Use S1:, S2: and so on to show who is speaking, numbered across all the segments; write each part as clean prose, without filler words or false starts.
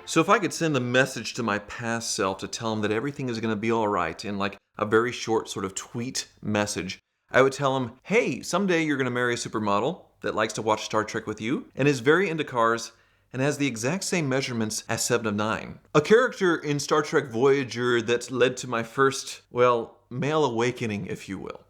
S1: So if I could send a message to my past self to tell him that everything is going to be all right in like a very short sort of tweet message, I would tell him, hey, someday you're going to marry a supermodel that likes to watch Star Trek with you and is very into cars and has the exact same measurements as Seven of Nine. A character in Star Trek Voyager that led to my first, well, male awakening, if you will.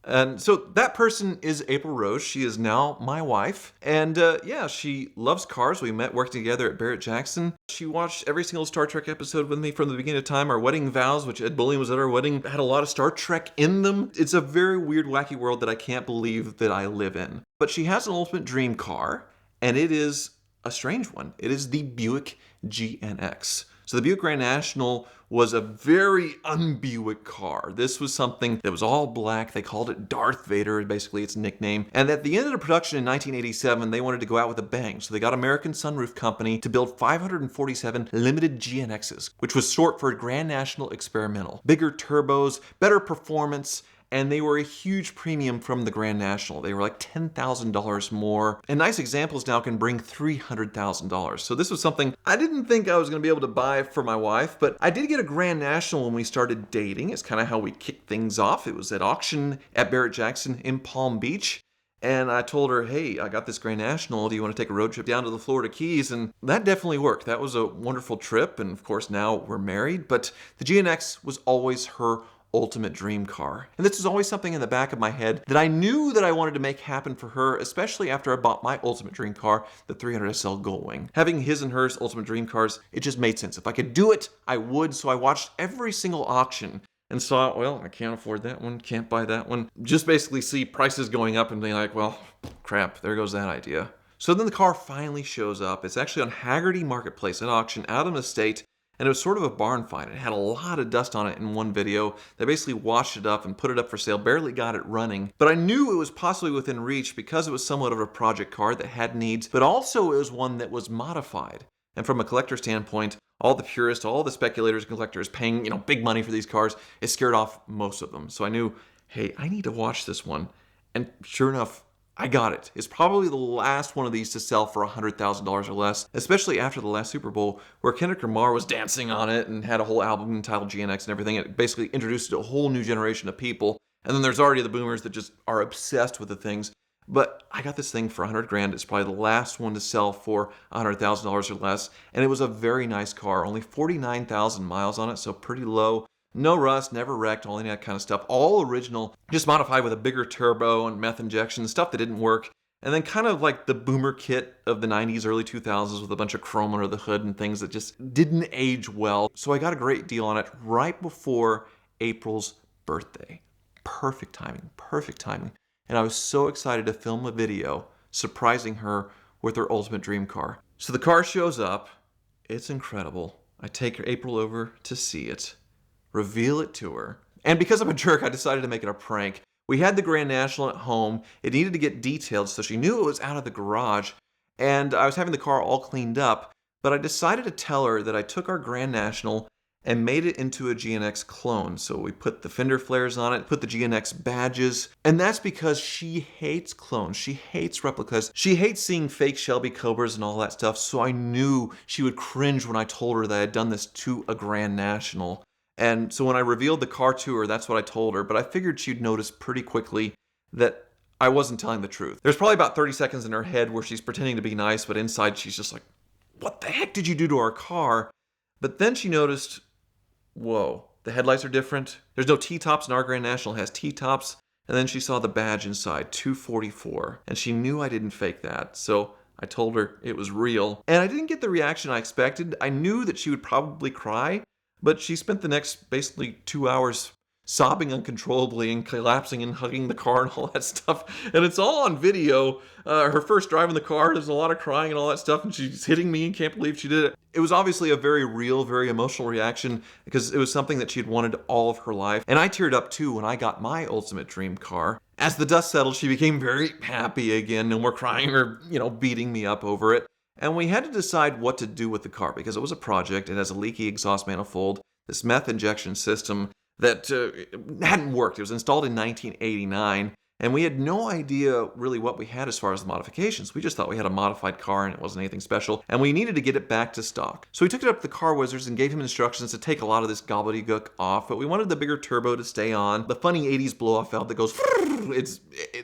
S1: And so that person is April Rose. She is now my wife. And yeah, she loves cars. We met working together at Barrett-Jackson. She watched every single Star Trek episode with me from the beginning of time. Our wedding vows, which Ed Bullion was at our wedding, had a lot of Star Trek in them. It's a very weird, wacky world that I can't believe that I live in. But she has an ultimate dream car, and it is a strange one. It is the Buick GNX. So the Buick Grand National was a very un-Buick car. This was something that was all black. They called it Darth Vader, basically its nickname. And at the end of the production in 1987, they wanted to go out with a bang. So they got American Sunroof Company to build 547 limited GNXs, which was short for Grand National Experimental. Bigger turbos, better performance, and they were a huge premium from the Grand National. They were like $10,000 more. And nice examples now can bring $300,000. So this was something I didn't think I was going to be able to buy for my wife, but I did get a Grand National when we started dating. It's kind of how we kicked things off. It was at auction at Barrett-Jackson in Palm Beach. And I told her, hey, I got this Grand National. Do you want to take a road trip down to the Florida Keys? And that definitely worked. That was a wonderful trip. And of course, now we're married. But the GNX was always her ultimate dream car. And this was always something in the back of my head that I knew that I wanted to make happen for her, especially after I bought my ultimate dream car, the 300SL Gullwing. Having his and hers ultimate dream cars, it just made sense. If I could do it, I would. So I watched every single auction and saw, well, I can't afford that one, can't buy that one. Just basically see prices going up and being like, well, crap, there goes that idea. So then the car finally shows up. It's actually on Haggerty Marketplace at auction out of the state. And it was sort of a barn find. It had a lot of dust on it in one video. They basically washed it up and put it up for sale, barely got it running. But I knew it was possibly within reach because it was somewhat of a project car that had needs, but also it was one that was modified. And from a collector standpoint, all the purists, all the speculators and collectors paying, big money for these cars, it scared off most of them. So I knew, hey, I need to watch this one. And sure enough, I got it. It's probably the last one of these to sell for $100,000 or less, especially after the last Super Bowl where Kendrick Lamar was dancing on it and had a whole album entitled GNX and everything. It basically introduced a whole new generation of people. And then there's already the boomers that just are obsessed with the things. But I got this thing for 100 grand. It's probably the last one to sell for $100,000 or less. And it was a very nice car, only 49,000 miles on it, so pretty low. No rust, never wrecked, all that kind of stuff. All original, just modified with a bigger turbo and meth injection, stuff that didn't work. And then kind of like the boomer kit of the 90s, early 2000s with a bunch of chrome under the hood and things that just didn't age well. So I got a great deal on it right before April's birthday. Perfect timing, perfect timing. And I was so excited to film a video surprising her with her ultimate dream car. So the car shows up. It's incredible. I take April over to see it, reveal it to her. And because I'm a jerk, I decided to make it a prank. We had the Grand National at home. It needed to get detailed, so she knew it was out of the garage. And I was having the car all cleaned up. But I decided to tell her that I took our Grand National and made it into a GNX clone. So we put the fender flares on it, put the GNX badges. And that's because she hates clones. She hates replicas. She hates seeing fake Shelby Cobras and all that stuff. So I knew she would cringe when I told her that I had done this to a Grand National. And so when I revealed the car to her, that's what I told her. But I figured she'd notice pretty quickly that I wasn't telling the truth. There's probably about 30 seconds in her head where she's pretending to be nice, but inside she's just like, what the heck did you do to our car? But then she noticed, whoa, the headlights are different. There's no T-tops, and our Grand National has T-tops. And then she saw the badge inside, 244. And she knew I didn't fake that. So I told her it was real. And I didn't get the reaction I expected. I knew that she would probably cry. But she spent the next basically 2 hours sobbing uncontrollably and collapsing and hugging the car and all that stuff. And it's all on video. Her first drive in the car, there's a lot of crying and all that stuff. And she's hitting me and can't believe she did it. It was obviously a very real, very emotional reaction because it was something that she had wanted all of her life. And I teared up too when I got my ultimate dream car. As the dust settled, she became very happy again. No more crying or, beating me up over it. And we had to decide what to do with the car because it was a project. It has a leaky exhaust manifold, this meth injection system that hadn't worked. It was installed in 1989, And we had no idea really what we had as far as the modifications. We just thought we had a modified car and it wasn't anything special. And we needed to get it back to stock. So we took it up to the car wizards and gave him instructions to take a lot of this gobbledygook off. But we wanted the bigger turbo to stay on. The funny 80s blow-off valve that goes,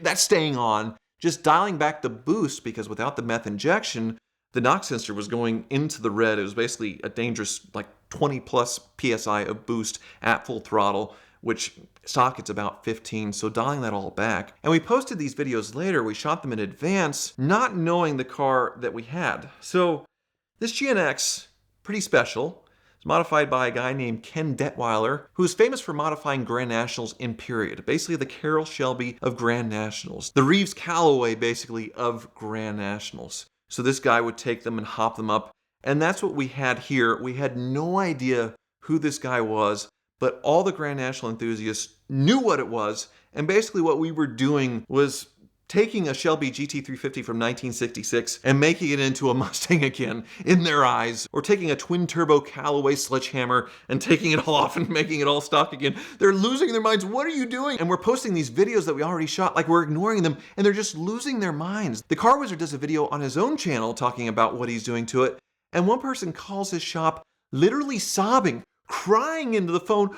S1: that's staying on. Just dialing back the boost, because without the meth injection, the knock sensor was going into the red. It was basically a dangerous, like 20 plus PSI of boost at full throttle, which stock it's about 15, so dialing that all back. And we posted these videos later, we shot them in advance, not knowing the car that we had. So this GNX, pretty special. It's modified by a guy named Ken Detweiler, who's famous for modifying Grand Nationals in period. Basically the Carroll Shelby of Grand Nationals. The Reeves Callaway, basically, of Grand Nationals. So this guy would take them and hop them up. And that's what we had here. We had no idea who this guy was, but all the Grand National enthusiasts knew what it was. And basically what we were doing was taking a Shelby GT350 from 1966 and making it into a Mustang again in their eyes, or taking a twin turbo Callaway sledgehammer and taking it all off and making it all stock again. They're losing their minds. What are you doing? And we're posting these videos that we already shot, like we're ignoring them, and they're just losing their minds. The Car Wizard does a video on his own channel talking about what he's doing to it, and one person calls his shop literally sobbing, crying into the phone,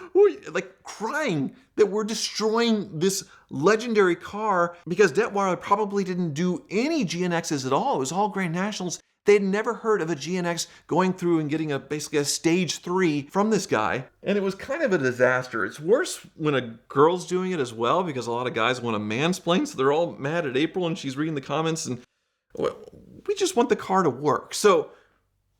S1: like crying that we're destroying this legendary car, because Detweiler probably didn't do any GNXs at all. It was all Grand Nationals. They had never heard of a GNX going through and getting basically a stage 3 from this guy. And it was kind of a disaster. It's worse when a girl's doing it as well, because a lot of guys want to mansplain, so they're all mad at April and she's reading the comments, and we just want the car to work. So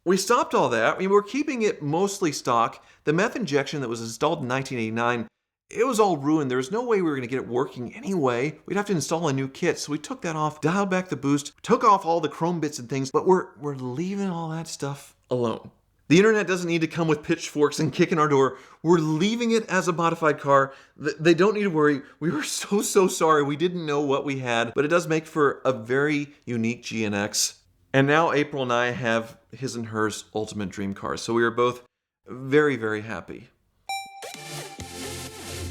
S1: we stopped all that. I mean, we're keeping it mostly stock. The meth injection that was installed in 1989, it was all ruined. There was no way we were going to get it working anyway. We'd have to install a new kit. So we took that off, dialed back the boost, took off all the chrome bits and things, but we're leaving all that stuff alone. The internet doesn't need to come with pitchforks and kick in our door. We're leaving it as a modified car. They don't need to worry. We were so sorry. We didn't know what we had, but it does make for a very unique GNX. And now April and I have his and hers ultimate dream cars. So we are both very, very happy.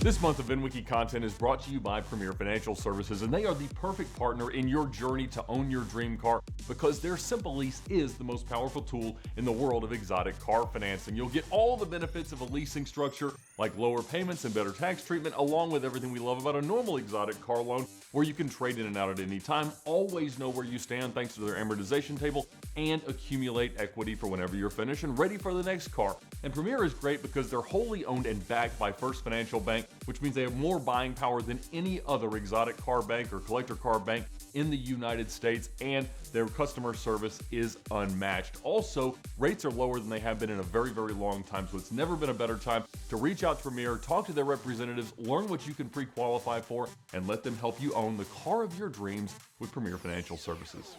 S2: This month of VINwiki content is brought to you by Premier Financial Services, and they are the perfect partner in your journey to own your dream car, because their Simple Lease is the most powerful tool in the world of exotic car financing. You'll get all the benefits of a leasing structure, like lower payments and better tax treatment, along with everything we love about a normal exotic car loan, where you can trade in and out at any time, always know where you stand thanks to their amortization table, and accumulate equity for whenever you're finished and ready for the next car. And Premier is great because they're wholly owned and backed by First Financial Bank, which means they have more buying power than any other exotic car bank or collector car bank in the United States, and their customer service is unmatched. Also, rates are lower than they have been in a very, very long time, so it's never been a better time to reach out to Premier, talk to their representatives, learn what you can pre-qualify for, and let them help you own the car of your dreams with Premier Financial Services.